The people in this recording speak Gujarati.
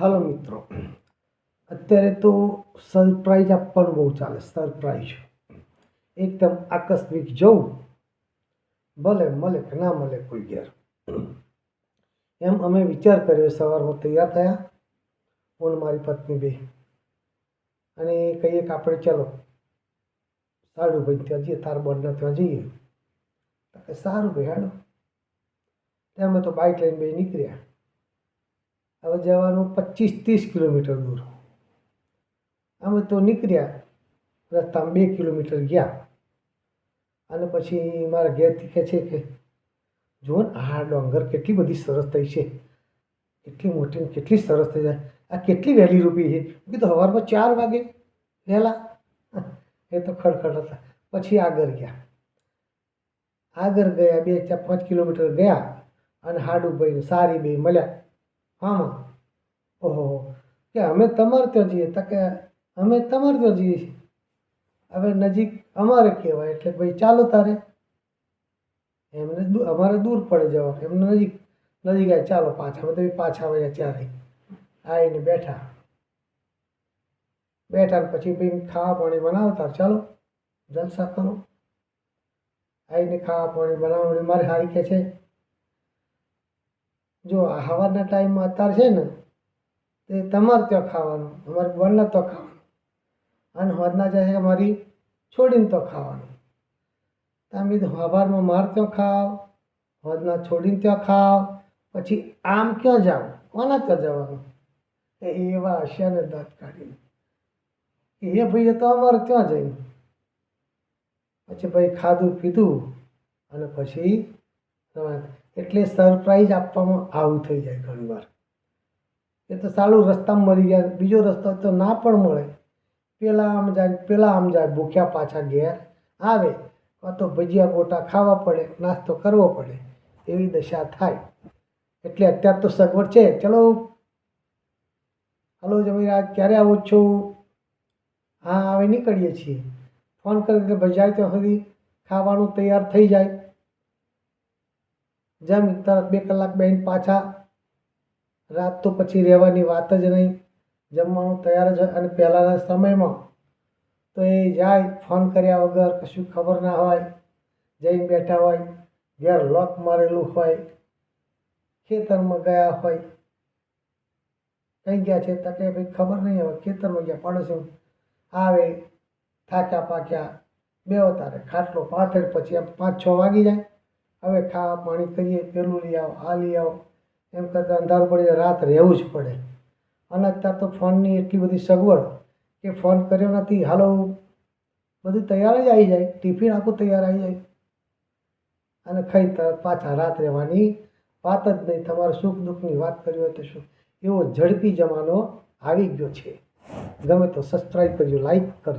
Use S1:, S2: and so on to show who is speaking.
S1: હાલો મિત્રો, અત્યારે તો સરપ્રાઈઝ આપવાનું બહુ ચાલે. સરપ્રાઈઝ એકદમ આકસ્મિક જવું, ભલે મળે કે ના મળે કોઈ ઘેર. એમ અમે વિચાર કર્યો. સવારમાં તૈયાર થયા હું ને મારી પત્ની બે, અને કહીએ કે આપણે ચલો સાડુભાઈ ત્યાં જઈએ, તાર બોર્ડના ત્યાં જઈએ. તો કે સારું ભાઈ હાલો. ત્યાં અમે તો બાઇક લઈને બે નીકળ્યા. હવે જવાનું 25-30 કિલોમીટર દૂર. અમે તો નીકળ્યા, રસ્તામાં 2 કિલોમીટર ગયા, અને પછી મારા ઘેરથી કહે છે કે જુઓ ને આ ડોંગર કેટલી બધી સરસ થઈ છે, કેટલી મોટી કેટલી સરસ થઈ જાય, આ કેટલી વહેલી રૂપી છે. મેં કીધું સવારમાં 4 વાગે વહેલા. એ તો ખડખડ હતા. પછી આગળ ગયા, 2-5 કિલોમીટર ગયા, અને હાડુભાઈ સારી બે મળ્યા. હા, ઓહો, કે અમે તમારે ત્યાં જઈએ. તા કે અમે તમારે ત્યાં જઈએ છીએ. હવે નજીક અમારે કહેવાય એટલે ભાઈ ચાલો તારે. એમને અમારે દૂર પડે જવા, એમને નજીક નજીક આવે. ચાલો પાછા. અમે તો પાછા આવ્યા ચારે. આવીને બેઠા ને પછી ભાઈ ખાવા પાણી બનાવતા. ચાલો જલસા કરો. આવીને ખાવા પાણી બનાવવાની મારે હારી કહે છે જો આ સવારના ટાઈમમાં અત્યારે છે ને તે તમારે ત્યાં ખાવાનું, અમારે બોર્ડના તો ખાવાનું, અને હોદના જાય અમારી છોડીને તો ખાવાનું. તમે સવારમાં મારે ત્યાં ખાવ, હોદના છોડીને ત્યાં ખાવ, પછી આમ ક્યાં જાવ, કોના ત્યાં જવાનું? એવા હસ્યા દાંત કાઢીને એ ભાઈએ તો અમારે ત્યાં જઈને પછી ભાઈ ખાધું પીધું, અને પછી એટલે સરપ્રાઈઝ આપવામાં આવું થઈ જાય ઘણીવાર. એ તો સારું રસ્તામાં મળી જાય, બીજો રસ્તો તો ના પણ મળે. પેલા આમ જાય ભૂખ્યા પાછા ઘેર આવે, કાં તો ભજીયા ગોટા ખાવા પડે, નાસ્તો કરવો પડે, એવી દશા થાય. એટલે અત્યારે તો સગવડ છે. ચલો હલો જમીરાજ, ક્યારે આવો છો? હા, હવે નીકળીએ છીએ. ફોન કરી એટલે ભાઈ જાય ત્યાં સુધી ખાવાનું તૈયાર થઈ જાય. જમી તરત 2 કલાક બેહીને પાછા. રાત તો પછી રહેવાની વાત જ નહીં, જમવાનું તૈયાર જ હોય. અને પહેલાંના સમયમાં તો એ જાય ફોન કર્યા વગર, કશું ખબર ના હોય, જઈને બેઠા હોય, ઘેર લોક મારેલું હોય, ખેતરમાં ગયા હોય. કઈ ગયા છે તો કે ભાઈ ખબર નહીં, હવે ખેતરમાં ગયા. પાડોશી આવે થાક્યા પાક્યા, બેહો તારે ખાટલો પાથર. પછી એમ 5-6 વાગી જાય. હવે ખાવા પાણી કરીએ, પેલું લઈ આવો, આ લઈ આવો, એમ કરતાં અંધારું પડી જાય, રાત રહેવું જ પડે. અને અત્યારે તો ફોનની એટલી બધી સગવડ કે ફોન કર્યો નથી, હાલો બધું તૈયાર જ આવી જાય. ટિફિન આખું તૈયાર આવી જાય, અને ખાઈ તરત પાછા રાત રહેવાની વાત જ નહીં. તમારે સુખ દુઃખની વાત કરવી હોય તો શું, એવો ઝડપી જમાનો આવી ગયો છે. ગમે તો સબસ્ક્રાઈબ કરજો, લાઈક કરજો.